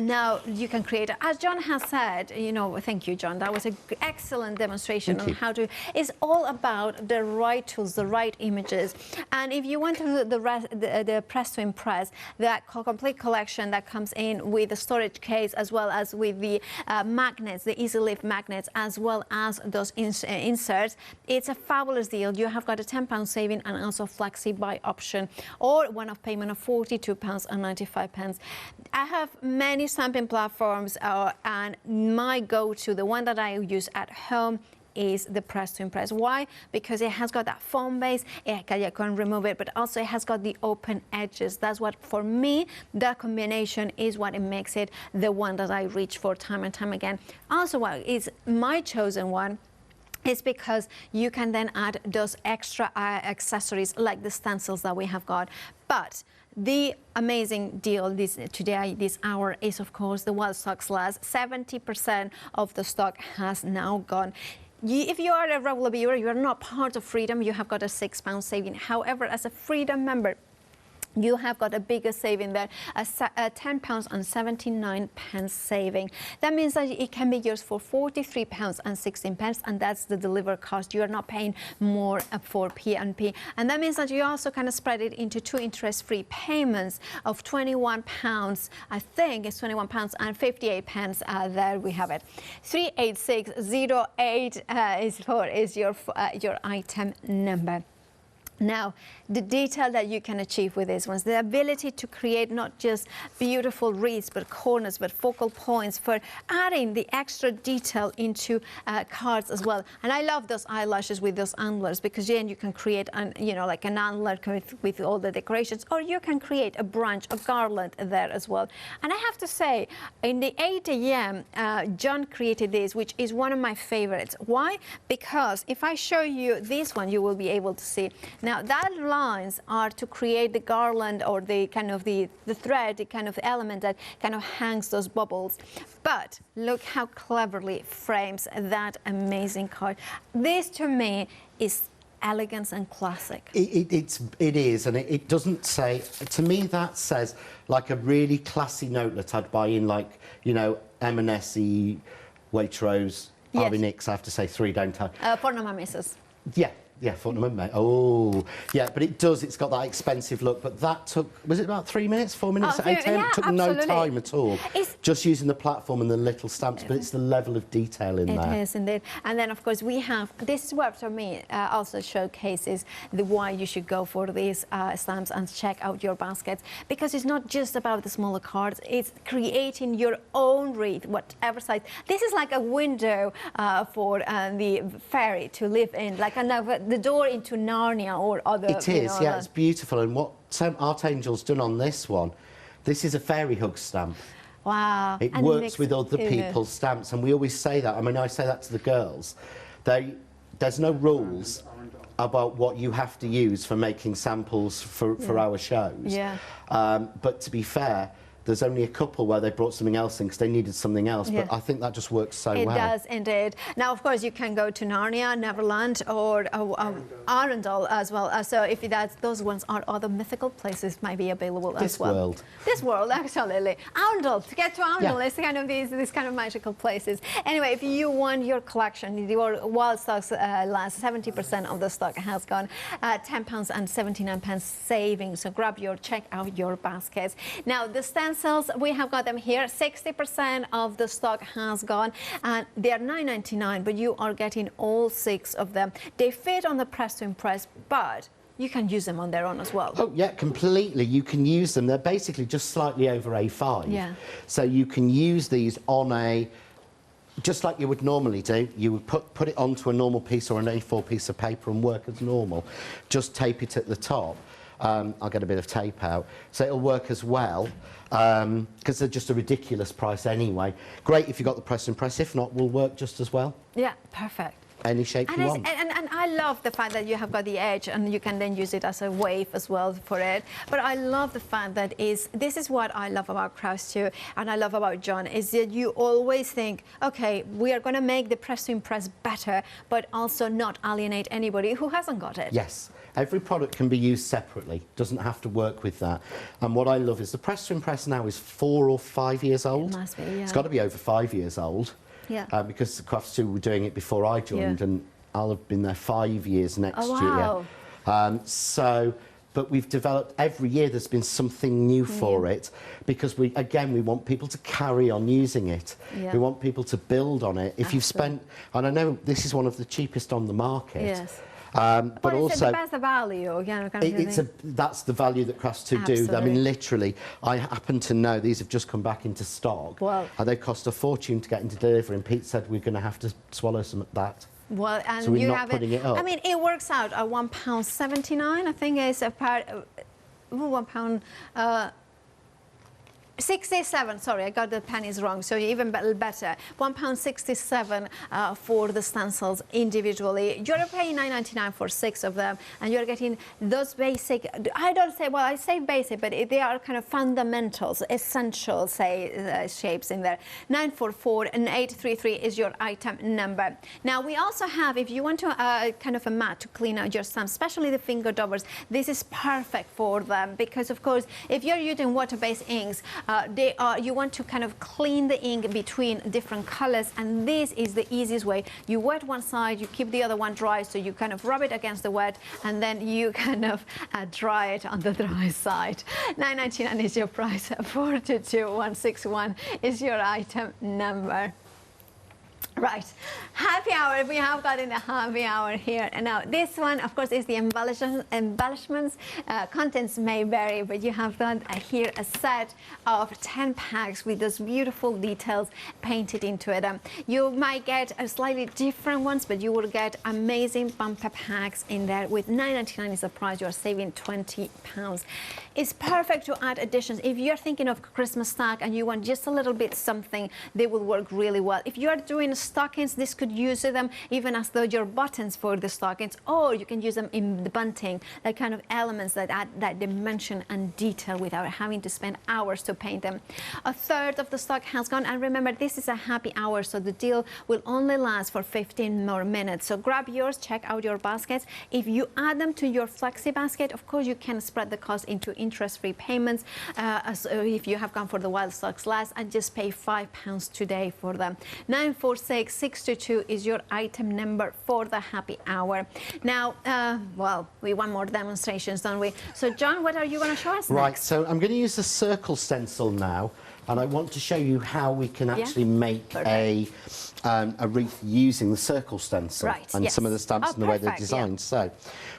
now you can create. As John has said, you know, thank you, John. That was an excellent demonstration on how to. It's all about the right tools, the right images, and if you want to do the press to impress, that complete collection that comes in with the storage case as well as with the magnets, the easy lift magnets, as well as those inserts, it's a fabulous deal. You have got a £10 saving and also flexi buy option, or one-off payment of £42.95. I have many stamping platforms, and my go-to, the one that I use at home, is the Press to Impress. Why? Because it has got that foam base, you can remove it, but also it has got the open edges. That's what, for me, that combination is what it makes it the one that I reach for time and time again. Also, what is my chosen one is because you can then add those extra accessories like the stencils that we have got. But the amazing deal this hour is, of course, the wild stock slash. 70% of the stock has now gone. If you are a regular viewer, you are not part of Freedom, you have got a £6 saving. However, as a Freedom member, you have got a bigger saving there, a £10.79 saving. That means that it can be yours for £43.16, and that's the deliver cost. You are not paying more for P&P. And that means that you also kind of spread it into 2 interest-free payments of £21. I think it's £21 and 58 pence. There we have it. 38608 is your item number. Now, the detail that you can achieve with these ones, the ability to create not just beautiful wreaths, but corners, but focal points, for adding the extra detail into cards as well. And I love those eyelashes with those antlers, because then you can create, like an antler with all the decorations, or you can create a branch, a garland there as well. And I have to say, in the 8 a.m., John created this, which is one of my favorites. Why? Because if I show you this one, you will be able to see. Now, that lines are to create the garland, or the kind of the thread, the kind of element that kind of hangs those bubbles. But look how cleverly it frames that amazing card. This, to me, is elegance and classic. It is, and it doesn't say, to me that says like a really classy notelet I'd buy in, like, you know, M&S-y, Waitrose, Harvey Nicks, I have to say 3, don't I? Purnama Misses. Yeah, Photopolymer, mate. Oh, yeah, but it does. It's got that expensive look. But that took, was it about 3 minutes, 4 minutes at 8 a.m? Yeah, it took absolutely. no time at all. Just using the platform and the little stamps, but it's the level of detail in there. It is indeed. And then, of course, we have, this is what, for me, also showcases why you should go for these stamps and check out your baskets. Because it's not just about the smaller cards, it's creating your own wreath, whatever size. This is like a window for the fairy to live in, like the door into Narnia or other. It is, yeah, it's beautiful. And what Art Angel's done on this one, this is a fairy hug stamp. Wow. It works with other people's stamps, and we always say that. I mean, I say that to the girls. There's no rules about what you have to use for making samples for our shows. Yeah. But to be fair, there's only a couple where they brought something else in because they needed something else, but I think that just works so well. It does indeed. Now, of course, you can go to Narnia, Neverland, or Arundel as well. So if those ones are other mythical places, might be available as well. This world, absolutely. Arundel, to get to Arundel, it's kind of these kind of magical places. Anyway, if you want your collection, your wild stocks last 70% of the stock has gone, £10 and 79 pence savings. So check out your baskets. Now, the stencils, we have got them here. 60% of the stock has gone, and they are £9.99, but you are getting all 6 of them. They fit on the Press to Impress, but you can use them on their own as well. Oh, yeah, completely. You can use them. They're basically just slightly over A5. Yeah. So you can use these on just like you would normally do. You would put it onto a normal piece or an A4 piece of paper and work as normal. Just tape it at the top. I'll get a bit of tape out. So it'll work as well, because they're just a ridiculous price anyway. Great if you've got the press and press. If not, will work just as well. Yeah, perfect. Any shape you want. And I love the fact that you have got the edge and you can then use it as a wave as well for it. But I love the fact that this is what I love about crafts too, and I love about John, is that you always think, okay, we are going to make the press to impress better, but also not alienate anybody who hasn't got it. Yes. Every product can be used separately, doesn't have to work with that. And what I love is the press to impress now is 4 or 5 years old. It must be, yeah. It's got to be over 5 years old. Yeah. Because the Crafts 2 were doing it before I joined, and I'll have been there 5 years next wow. year. But we've developed, every year there's been something new for it, because we want people to carry on using it. Yeah. We want people to build on it. If you've spent, and I know this is one of the cheapest on the market. Yes. But also, the best value. That's the value that Crafts 2 do. I mean, literally, I happen to know these have just come back into stock. Well, and they cost a fortune to get into delivery. And Pete said we're going to have to swallow some of that. Well, and so we're you not have putting it up. I mean, it works out at £1.79. I think it's a part. £1. 67, sorry, I got the pennies wrong, so even better. £1.67 for the stencils individually. You're paying $9.99 for 6 of them, and you're getting those basic, I say basic, but they are kind of fundamentals, essential, shapes in there. 944 and 833 is your item number. Now, we also have, if you want to kind of a mat to clean out your stamps, especially the finger daubers, this is perfect for them, because, of course, if you're using water-based inks, you want to kind of clean the ink between different colors, and this is the easiest way. You wet one side, you keep the other one dry, so you kind of rub it against the wet, and then you kind of dry it on the dry side. $9.99 is your price. 42161 is your item number. Right, happy hour. We have got in the happy hour here. And now this one, of course, is the embellishments. Contents may vary, but you have got here a set of 10 packs with those beautiful details painted into it. You might get slightly different ones, but you will get amazing bumper packs in there. With $9.99 is the price. You're saving £20. It's perfect to add additions. If you're thinking of Christmas stack and you want just a little bit something, they will work really well. If you're doing stockings, this could use them even as though your buttons for the stockings, or you can use them in the bunting, that kind of elements that add that dimension and detail without having to spend hours to paint them. A third of the stock has gone, and remember, this is a happy hour, so the deal will only last for 15 more minutes. So grab yours, check out your baskets. If you add them to your flexi basket, of course, you can spread the cost into interest-free payments. If you have gone for the wild stocks last, and just pay £5 today for them. 94662 is your item number for the happy hour. Now, well, we want more demonstrations, don't we? So, John, what are you going to show us Right, next? so I'm going to use the circle stencil now, and I want to show you how we can actually make a wreath using the circle stencil and some of the stamps and the way they're designed. So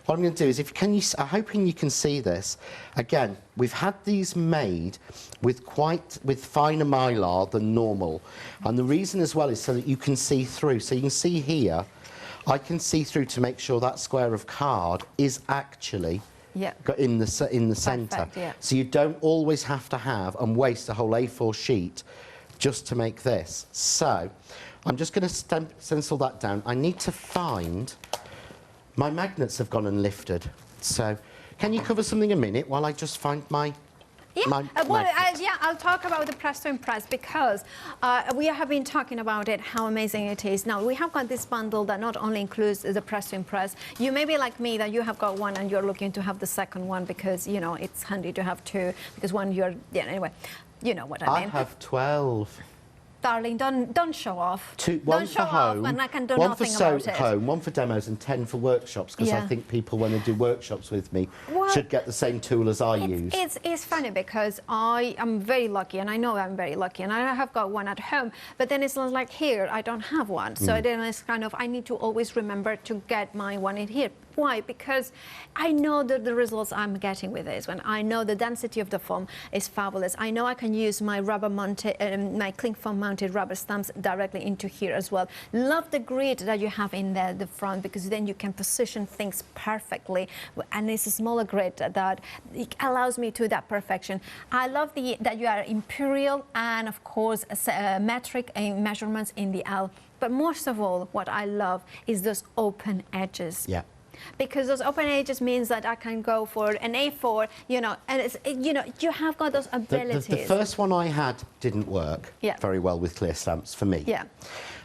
what I'm going to do is, I'm hoping you can see this. Again, we've had these made with finer mylar than normal, and the reason as well is so that you can see through. So you can see here, I can see through to make sure that square of card is actually in the centre. So you don't always have to have and waste a whole A4 sheet just to make this. So I'm just going to stencil that down. I need to find, my magnets have gone and lifted. So can you cover something a minute while I just find my I'll talk about the press to impress, because we have been talking about it, how amazing it is. Now, we have got this bundle that not only includes the press to impress. You may be like me, that you have got one and you're looking to have the second one, because, you know, it's handy to have two, because one anyway, you know what I mean. I have 12. Darling, don't show off. One for home, and I can do one for nothing about it. home, one for demos, and 10 for workshops, because I think people, when they do workshops with me, should get the same tool as I use. It's funny, because I am very lucky, and I know I'm very lucky, and I have got one at home, but then it's like here, I don't have one. So then it's kind of, I need to always remember to get my one in here. Why? Because I know that the results I'm getting with this, when I know the density of the foam is fabulous. I know I can use my rubber mounted, my cling foam mounted rubber stamps directly into here as well. Love the grid that you have in there, the front, because then you can position things perfectly. And it's a smaller grid that it allows me to that perfection. I love that you are imperial and of course metric measurements in the L. But most of all, what I love is those open edges. Yeah. Because those open edges means that I can go for an A4, you know, and it's, you know, you have got those abilities. The first one I had didn't work very well with clear stamps for me. Yeah.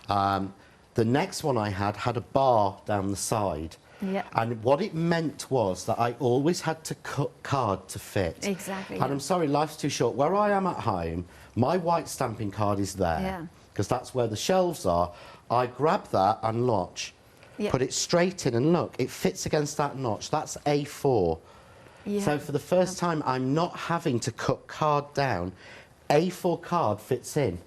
The next one I had a bar down the side. Yeah. And what it meant was that I always had to cut card to fit. Exactly. And I'm sorry, life's too short. Where I am at home, my white stamping card is there. Because that's where the shelves are. I grab that and notch. Put it straight in and look, it fits against that notch. That's A4. So for the first time, I'm not having to cut card down. A4 card fits in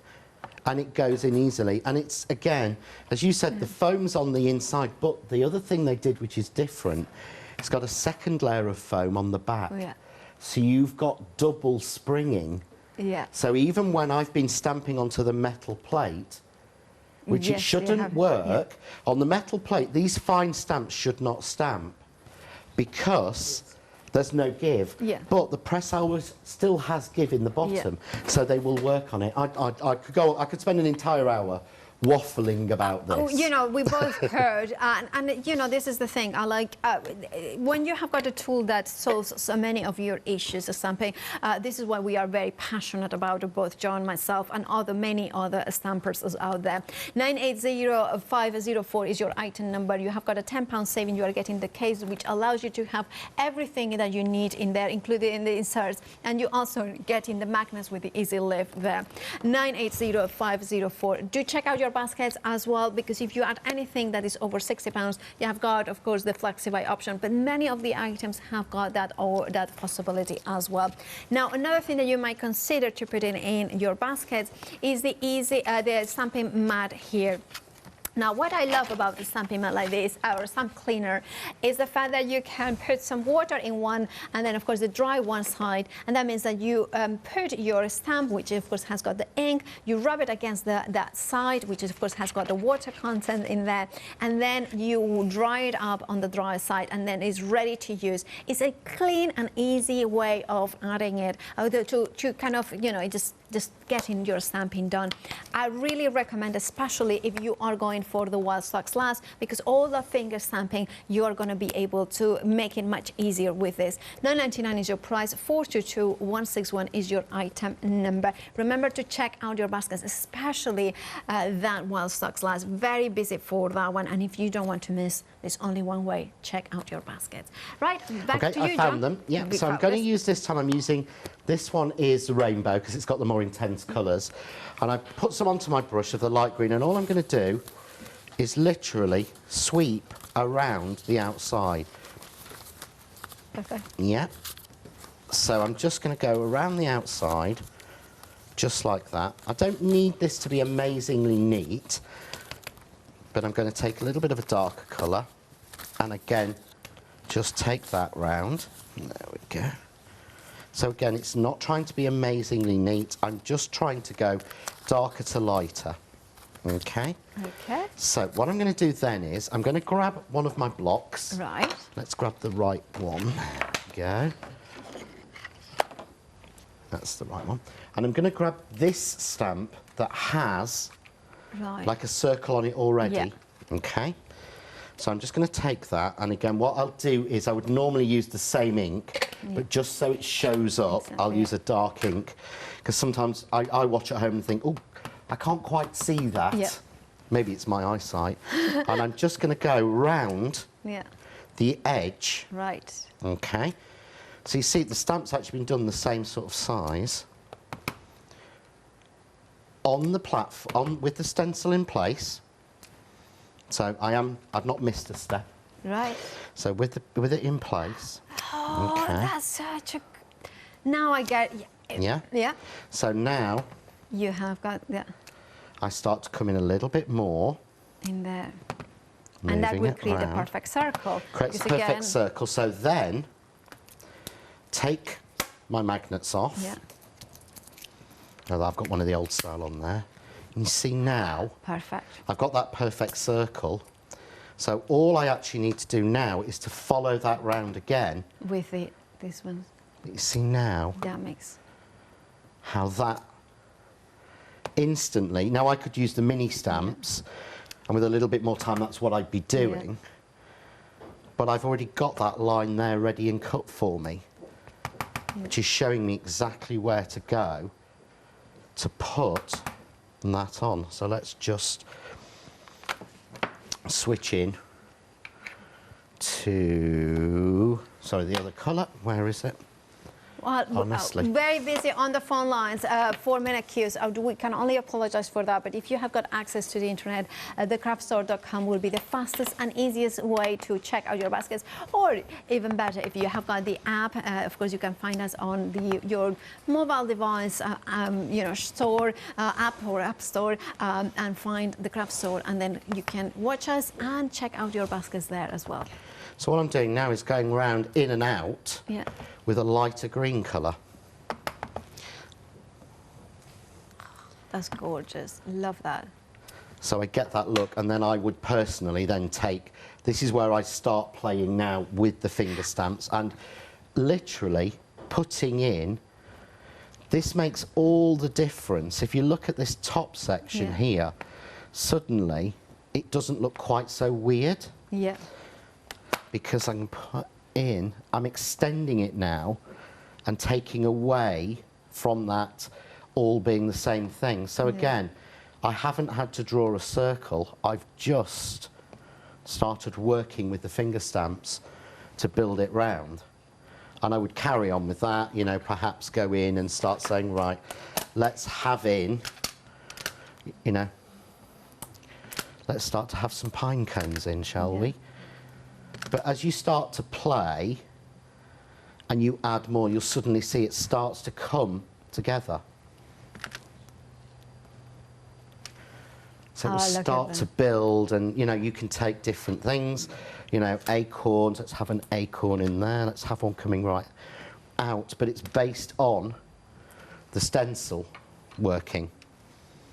and it goes in easily. And it's, again, as you said, the foam's on the inside, but the other thing they did, which is different, it's got a second layer of foam on the back. So you've got double springing. So even when I've been stamping onto the metal plate, which it shouldn't work, on the metal plate, these fine stamps should not stamp because there's no give. But the press always still has give in the bottom, so they will work on it. I could spend an entire hour waffling about this. Oh, you know, we both heard, and you know, this is the thing. I like when you have got a tool that solves so many of your issues or something. This is why we are very passionate about it, both John, myself, and many other stampers out there. 980504 is your item number. You have got a £10 saving. You are getting the case, which allows you to have everything that you need in there, included in the inserts, and you also getting the magnets with the easy lift there. 980504. Do check out your baskets as well, because if you add anything that is over £60, you have got, of course, the Flexify option, but many of the items have got that or that possibility as well. Now, another thing that you might consider to put in your baskets is the the stamping mat here. Now, what I love about the stamping mat like this, or stamp cleaner, is the fact that you can put some water in one, and then, of course, the dry one side, and that means that you put your stamp, which, of course, has got the ink, you rub it against that side, which, of course, has got the water content in there, and then you dry it up on the dry side, and then it's ready to use. It's a clean and easy way of adding it, to kind of, you know, just getting your stamping done. I really recommend, especially if you are going for the wild stock glass, because all the finger stamping, you are going to be able to make it much easier with this. $9.99 is your price, 422161 is your item number. Remember to check out your baskets, especially that wild stock glass. Very busy for that one, and if you don't want to miss, there's only one way. Check out your baskets. Right, back to you, John. I found them. Yeah, so I'm going to use this time. I'm using this one is rainbow because it's got the more intense colours, and I put some onto my brush of the light green, and all I'm going to do is literally sweep around the outside. Okay. Yeah. So I'm just going to go around the outside, just like that. I don't need this to be amazingly neat, but I'm going to take a little bit of a darker colour, and again, just take that round. There we go. So again, it's not trying to be amazingly neat. I'm just trying to go darker to lighter. Okay? Okay. So what I'm going to do then is I'm going to grab one of my blocks. Right. Let's grab the right one. There we go. That's the right one. And I'm going to grab this stamp that has like a circle on it already. Yeah. Okay? So I'm just going to take that, and again, what I'll do is I would normally use the same ink, but just so it shows up, I'll use a dark ink, because sometimes I watch at home and think, oh, I can't quite see that. Yeah. Maybe it's my eyesight. And I'm just going to go round the edge. Right. Okay. So you see, the stamp's actually been done the same sort of size. On the platform, with the stencil in place. So I've not missed a step. Right. So with it in place. Oh, that's such a... Now I get... Yeah? Yeah. So now... You have got... Yeah. I start to come in a little bit more. In there. And that Moving would it create a round. perfect circle. Creates a Because perfect again- circle. So then, take my magnets off. Yeah. Oh, I've got one of the old style on there. And you see now, Perfect. I've got that perfect circle. So all I actually need to do now is to follow that round again. With this one. You see now That makes... how that instantly, now I could use the mini stamps, and with a little bit more time that's what I'd be doing. But I've already got that line there ready and cut for me, which is showing me exactly where to go to put that on. So let's just switch in to, sorry, the other colour. Where is it? Well, Honestly. very busy on the phone lines, 4-minute queues. We can only apologize for that, but if you have got access to the internet, thecraftstore.com will be the fastest and easiest way to check out your baskets. Or even better, if you have got the app, of course you can find us on your mobile device, store, app or app store, and find the craft store, and then you can watch us and check out your baskets there as well. So what I'm doing now is going round in and out with a lighter green colour. That's gorgeous. Love that. So I get that look, and then I would personally then take, this is where I start playing now with the finger stamps and literally putting in, this makes all the difference. If you look at this top section here, suddenly it doesn't look quite so weird. Yeah. Because I can put in, I'm extending it now and taking away from that all being the same thing. So again, I haven't had to draw a circle. I've just started working with the finger stamps to build it round. And I would carry on with that, you know, perhaps go in and start saying, right, let's have in, you know, let's start to have some pine cones in, shall we? But as you start to play and you add more, you'll suddenly see it starts to come together. So it will start to build, and you know, you can take different things, you know, acorns, let's have an acorn in there, let's have one coming right out, but it's based on the stencil working.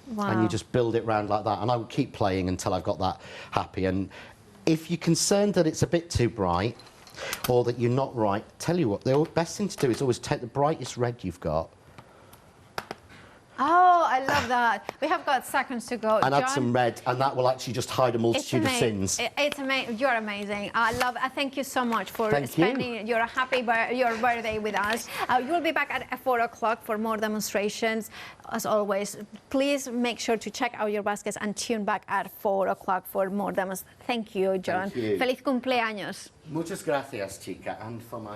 Wow. And you just build it round like that, and I would keep playing until I've got that happy. And if you're concerned that it's a bit too bright or that you're not right, tell you what, the best thing to do is always take the brightest red you've got. Oh, I love that. We have got seconds to go. And John, add some red, and that will actually just hide a multitude of sins. It's amazing. You're amazing. I love. Thank you so much for spending your birthday with us. You'll be back at 4 o'clock for more demonstrations. As always, please make sure to check out your baskets and tune back at 4 o'clock for more demos. Thank you, John. Thank you. Feliz cumpleaños. Muchas gracias, chica, and for my